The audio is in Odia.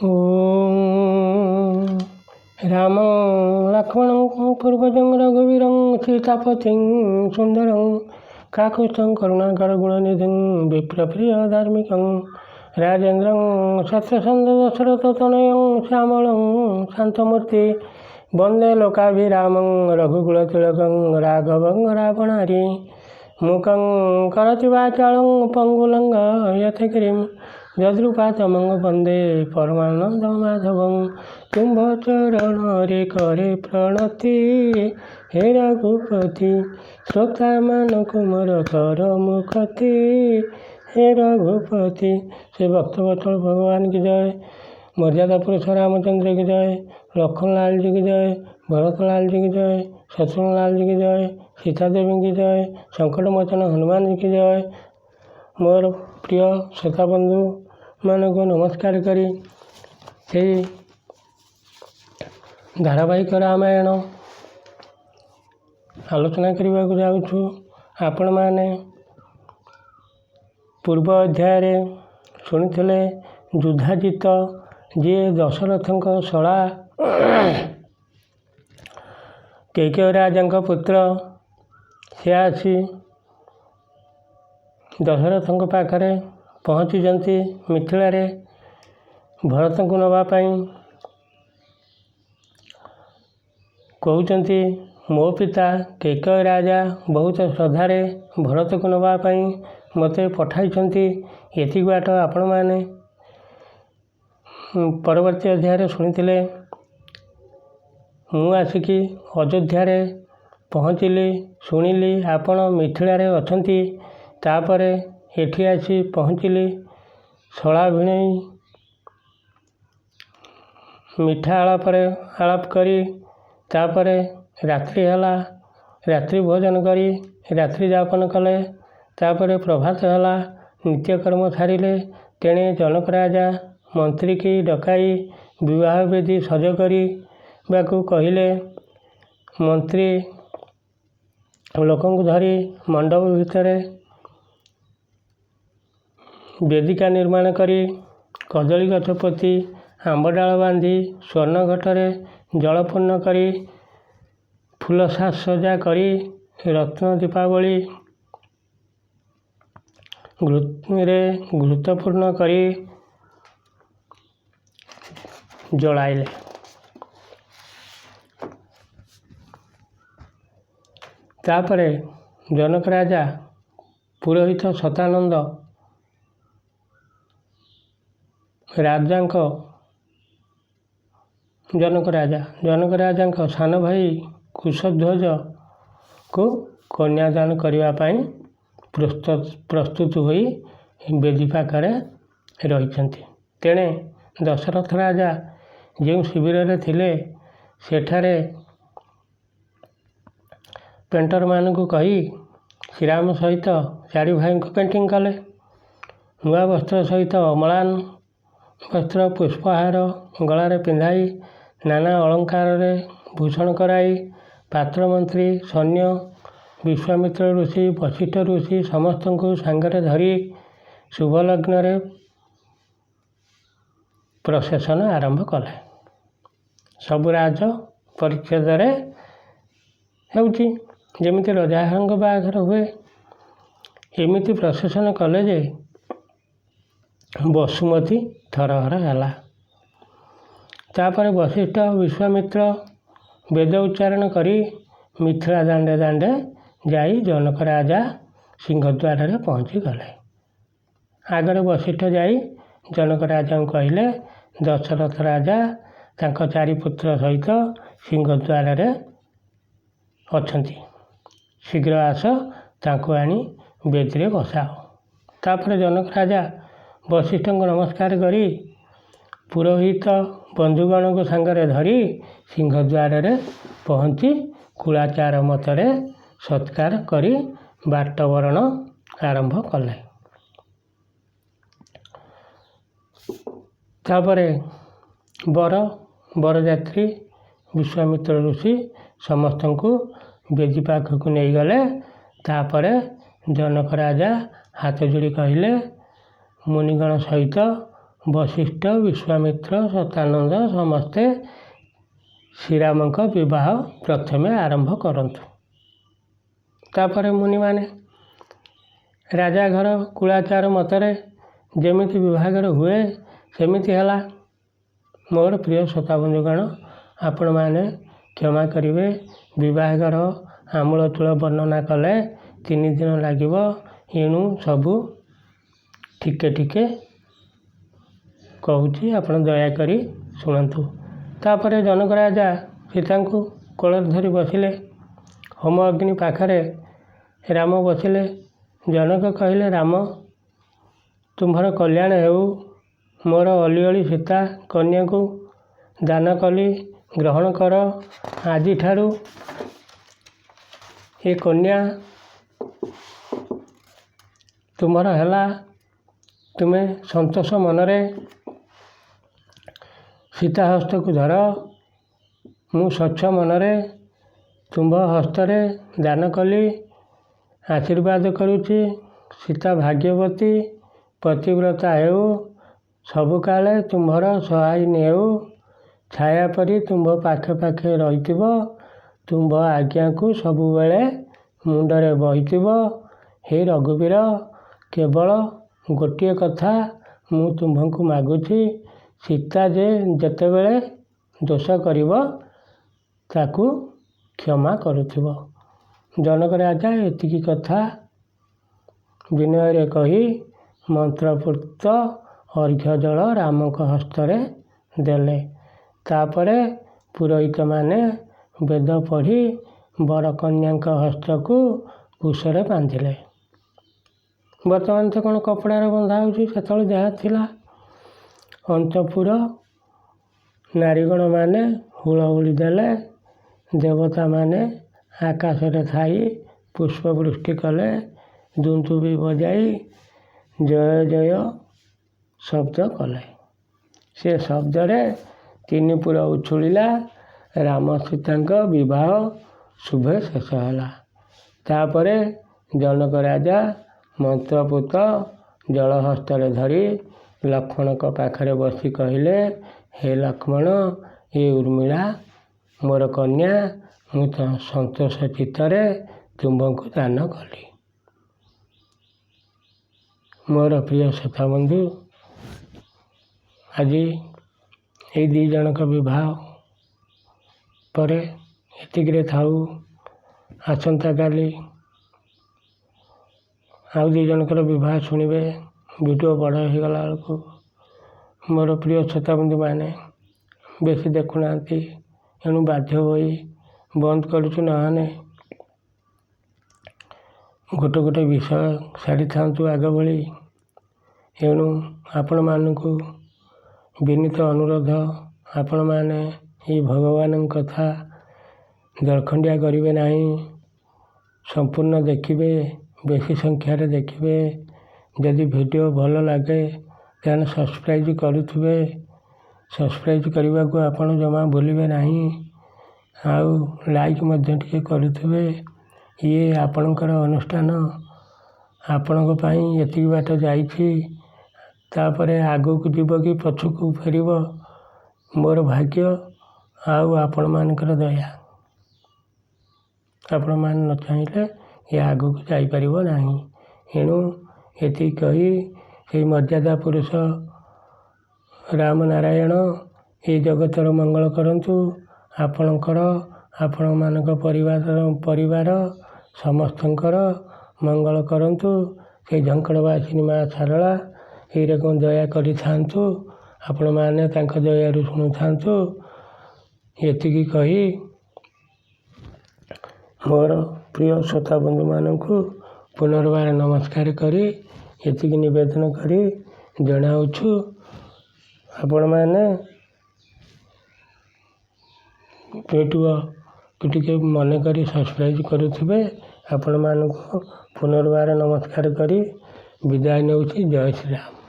ओम रामं लक्ष्मणं पूर्वजं रघुवीरं सीतापतिं सुन्दरं काकुत्स्थं करुणाकरगुणनिधिं विप्रप्रियधार्मिकं राजेन्द्रं सत्यसन्धदशरथतनयं श्यामलं शान्तमूर्ति वन्दे लोकाभिरामं रघुकुलतिलकं राघवं रावणारि मूकं करोति वाचालं पङ्गुलङ्घयतगिरिं यद्रूपातमं वन्दे परमानन्दमाधवं तुम्भचरणरे करे प्रणति हे रघुपति श्रोताମାନଙ୍କୁ ମୋର କର ମୁକ୍ତି हे रघुपति। से भक्तवत्सल भगवान की जय। मर्यादा पुरुष रामचंद्र की जय। लखन लाल जी की जय। भरत लाल जी की जय। शत्रुघ्न लाल जी की जय। सीता देवी की जय। संकट मोचन हनुमान जी की जय। मोर प्रिय श्रोता बंधु मान को नमस्कार करी से धारावाहिक रामायण आलोचना करने को जाऊँ। आपण मैंने पूर्व अध्याय शुणुले युद्धाजित जी दशरथ शला कैकेयी राजा पुत्र से आसी दशरथ पाखे पहुँची मिथिलार भरत को नापी कहते मो पिता कैकेयी राजा बहुत श्रद्धार भरत को नापी मत पठाई एति बाट आपण मैंने परवर्ती अध्याय शुणुले मु आसिकी अयोध्या पहुँचली शुणिली आपण मिथिलार अछंती। तापर एठी आसी पहुँचली शला भिणई मिठा आलाप करी तापर रात्रि हला रात्रि भोजन करी रात्रि यापन कले। तापर प्रभात हला नित्यकर्म छाड़िले। तेणे जनक राजा मंत्री की डकाई विवाह विधि सज करी बाकू कहिले। मंत्री लोक धरी मंडप भितर वेदिका निर्माण करी कदली गछ पोती आंबडाल बांधी स्वर्ण घटरे जलपूर्ण करी फूल साजसज्जा करी रत्न दीपावली घृतपूर्ण करी जलाइले। तापरे जनक राजा पुरोहित शतानंद जनक राजा सान भाई कुशध्वज को कन्यादान करने प्रस्तुत होई वेदी पाखरे रही। तेणे दशरथ राजा जो शिविर थिले सेठारे पेंटर मान को कही श्रीराम सहित चारि भाई को पेंटिंग कले। नुआ वस्त्र सहित अमलान वस्त्र पुष्पहार गलार पिंधाई नाना अलंकार भूषण कराई पात्र मंत्री सैन्य विश्वामित्र ऋषि वशिष्ठ ऋषि समस्त को सांगरे धरी शुभ लग्न प्रसेसन आरंभ कले। सब राज परिच्छेद होमती रजा बाहाघर हुए एमती प्रसेसन कले जे बसुमती थरहर है। तापर वशिष्ठ विश्वामित्र वेद उच्चारण करी मिथिला दांडे दांडे जाई जनक राजा सिंहद्वार पहुँची गले। आगरे वशिष्ठ जाई जनक राजा को कहले दशरथ राजा तांको चारि पुत्र सहित सिंहद्वार अछंती शीघ्र आस तांको आनी बेदी बसाओ। तापर जनक राजा वशिष्ठ को नमस्कार करी पुरोहित बंधुगण को सांगरे धरी सिंहद्वार पहुँची कुलाचार मतरे सत्कार करी बाटवरण आरंभ कले। तापरे बरजात्री विश्वामित्र ऋषि समस्त को बेदी पाख को नहीं गले। तापरे जनक राजा हाथ जोड़ी कहले मुनिगण सहित ବଶିଷ୍ଠ, ବିଶ୍ୱାମିତ୍ର, ସତ୍ୟାନନ୍ଦ ସମସ୍ତେ ଶ୍ରୀରାମଙ୍କ ବିବାହ ପ୍ରଥମେ ଆରମ୍ଭ କରନ୍ତୁ। ତାପରେ ମୁନିମାନେ ରାଜା ଘର କୁଳାଚାର ମତରେ ଯେମିତି ବିଭାଘର ହୁଏ ସେମିତି ହେଲା। ମୋର ପ୍ରିୟ ଶ୍ରୋତାବନ୍ଧୁଗଣ, ଆପଣମାନେ କ୍ଷମା କରିବେ। ବିବାହର ଆମୂଳଚୂଳ ବର୍ଣ୍ଣନା କଲେ 3 ଦିନ ଲାଗିବ। ଏଣୁ ସବୁ ଟିକେ ଟିକେ କହୁଛି, ଆପଣ ଦୟାକରି ଶୁଣନ୍ତୁ। ତାପରେ ଜନକ ରାଜା ସୀତାଙ୍କୁ କୋଳରେ ଧରି ବସିଲେ। ହୋମ ଅଗ୍ନି ପାଖରେ ରାମ ବସିଲେ। ଜନକ କହିଲେ, ରାମ, ତୁମ୍ଭର କଲ୍ୟାଣ ହେଉ। ମୋର ଅଲିଅଳି ସୀତା କନ୍ୟାକୁ ଦାନ କଲି, ଗ୍ରହଣ କର। ଆଜିଠାରୁ ଏ କନ୍ୟା ତୁମର ହେଲା। ତୁମେ ସନ୍ତୋଷ ମନରେ ସୀତା ହସ୍ତକୁ ଧର। ମୁଁ ସ୍ୱଚ୍ଛ ମନରେ ତୁମ୍ଭ ହସ୍ତରେ ଦାନ କଲି। ଆଶୀର୍ବାଦ କରୁଛି, ସୀତା ଭାଗ୍ୟବତୀ ପତିବ୍ରତା ହେଉ। ସବୁକାଳେ ତୁମ୍ଭର ସହାୟିନୀ ହେଉ। ଛାୟା ପରି ତୁମ୍ଭ ପାଖେ ପାଖେ ରହିଥିବ। ତୁମ୍ଭ ଆଜ୍ଞାକୁ ସବୁବେଳେ ମୁଣ୍ଡରେ ବହିଥିବ। ହେ ରଘୁବୀର, କେବଳ ଗୋଟିଏ କଥା ମୁଁ ତୁମ୍ଭଙ୍କୁ ମାଗୁଛି। ସୀତା ଯେତେବେଳେ ଦୋଷ କରିବ ତାକୁ କ୍ଷମା କରୁଥିବ। ଜନକ ରାଜା ଏତିକି କଥା ବିନୟରେ କହି ମନ୍ତ୍ରପୂର୍ତ୍ତ ଅର୍ଘ୍ୟ ଜଳ ରାମଙ୍କ ହସ୍ତରେ ଦେଲେ। ତାପରେ ପୁରୋହିତମାନେ ବେଦ ପଢ଼ି ବରକନ୍ୟାଙ୍କ ହସ୍ତକୁ କୁଶରେ ବାନ୍ଧିଲେ। ବର୍ତ୍ତମାନ ତ କ'ଣ କପଡ଼ାରେ ବନ୍ଧା ହେଉଛି, ସେତେବେଳେ ଯାହା ଥିଲା। ଅନ୍ତଃପୁର ନାରୀଗଣମାନେ ହୁଳହୁଳି ଦେଲେ। ଦେବତାମାନେ ଆକାଶରେ ଥାଇ ପୁଷ୍ପବୃଷ୍ଟି କଲେ। ଦୁନ୍ଦୁଭି ବଜାଇ ଜୟ ଜୟ ଶବ୍ଦ କଲେ। ସେ ଶବ୍ଦରେ 3 ପୁର ଉଛୁଳିଲା। ରାମ ସୀତାଙ୍କ ବିବାହ ଶୁଭେ ଶେଷ ହେଲା। ତାପରେ ଜନକ ରାଜା ମନ୍ତ୍ରପୂତ ଜଳ ହସ୍ତରେ ଧରି ଲକ୍ଷ୍ମଣଙ୍କ ପାଖରେ ବସି କହିଲେ, ହେ ଲକ୍ଷ୍ମଣ, ଏ ଉର୍ମିଳା ମୋର କନ୍ୟା। ମୁଁ ସନ୍ତୋଷ ଚିତ୍ତରେ ତୁମ୍ଭଙ୍କୁ ଦାନ କଲି। ମୋର ପ୍ରିୟ ଶ୍ରୋତାବନ୍ଧୁ, ଆଜି ଏଇ 2 ଜଣଙ୍କ ବିବାହ ପରେ ଏତିକିରେ ଥାଉ। ଆସନ୍ତାକାଲି ଆଉ 2 ଜଣଙ୍କର ବିବାହ ଶୁଣିବେ। ଭିଡ଼ିଓ ବଡ଼ ହୋଇଗଲା ବେଳକୁ ମୋର ପ୍ରିୟ ଶ୍ରୋତାବନ୍ଧୁମାନେ ବେଶୀ ଦେଖୁନାହାନ୍ତି। ଏଣୁ ବାଧ୍ୟ ହୋଇ ବନ୍ଦ କରୁଛୁ। ନହେଲେ ଗୋଟେ ବିଷୟ ସାରିଥାନ୍ତୁ ଆଗ ଭଳି। ଏଣୁ ଆପଣମାନଙ୍କୁ ବିନୀତ ଅନୁରୋଧ, ଆପଣମାନେ ଏହି ଭଗବାନଙ୍କ କଥା ଦଳଖଣ୍ଡିଆ କରିବେ ନାହିଁ। ସମ୍ପୂର୍ଣ୍ଣ ଦେଖିବେ, ବେଶୀ ସଂଖ୍ୟାରେ ଦେଖିବେ। ଯଦି ଭିଡ଼ିଓ ଭଲ ଲାଗେ ତାହେଲେ ସବସ୍କ୍ରାଇବ୍ କରୁଥିବେ। ସବସ୍କ୍ରାଇବ୍ କରିବାକୁ ଆପଣ ଜମା ଭୁଲିବେ ନାହିଁ। ଆଉ ଲାଇକ୍ ମଧ୍ୟ ଟିକେ କରୁଥିବେ। ଇଏ ଆପଣଙ୍କର ଅନୁଷ୍ଠାନ। ଆପଣଙ୍କ ପାଇଁ ଏତିକି ବାଟ ଯାଇଛି। ତାପରେ ଆଗକୁ ଯିବ କି ପଛକୁ ଫେରିବ ମୋର ଭାଗ୍ୟ ଆଉ ଆପଣମାନଙ୍କର ଦୟା। ଆପଣମାନେ ନ ଚାହିଁଲେ ଏ ଆଗକୁ ଯାଇପାରିବ ନାହିଁ। ଏଣୁ ଏତିକି କହି ସେଇ ମର୍ଯ୍ୟାଦା ପୁରୁଷ ରାମ ନାରାୟଣ ଏ ଜଗତର ମଙ୍ଗଳ କରନ୍ତୁ। ଆପଣଙ୍କର, ଆପଣମାନଙ୍କ ପରିବାର ସମସ୍ତଙ୍କର ମଙ୍ଗଳ କରନ୍ତୁ। ସେଇ ଝଙ୍କଡ଼ବାସିନୀ ମା ଶାରଳା ଏଇରକମ ଦୟା କରିଥାନ୍ତୁ। ଆପଣମାନେ ତାଙ୍କ ଦୟାରୁ ଶୁଣୁଥାନ୍ତୁ। ଏତିକି କହି ମୋର ପ୍ରିୟ ଶ୍ରୋତାବନ୍ଧୁମାନଙ୍କୁ ପୁନର୍ବାର ନମସ୍କାର କରି ଏତିକି ନିବେଦନ କରି ଜଣାଉଛୁ, ଆପଣମାନେ ଭିଡ଼ିଓକୁ ଟିକେ ମନେକରି ସବସ୍କ୍ରାଇବ୍ କରୁଥିବେ। ଆପଣମାନଙ୍କୁ ପୁନର୍ବାର ନମସ୍କାର କରି ବିଦାୟ ନେଉଛି। ଜୟ ଶ୍ରୀରାମ।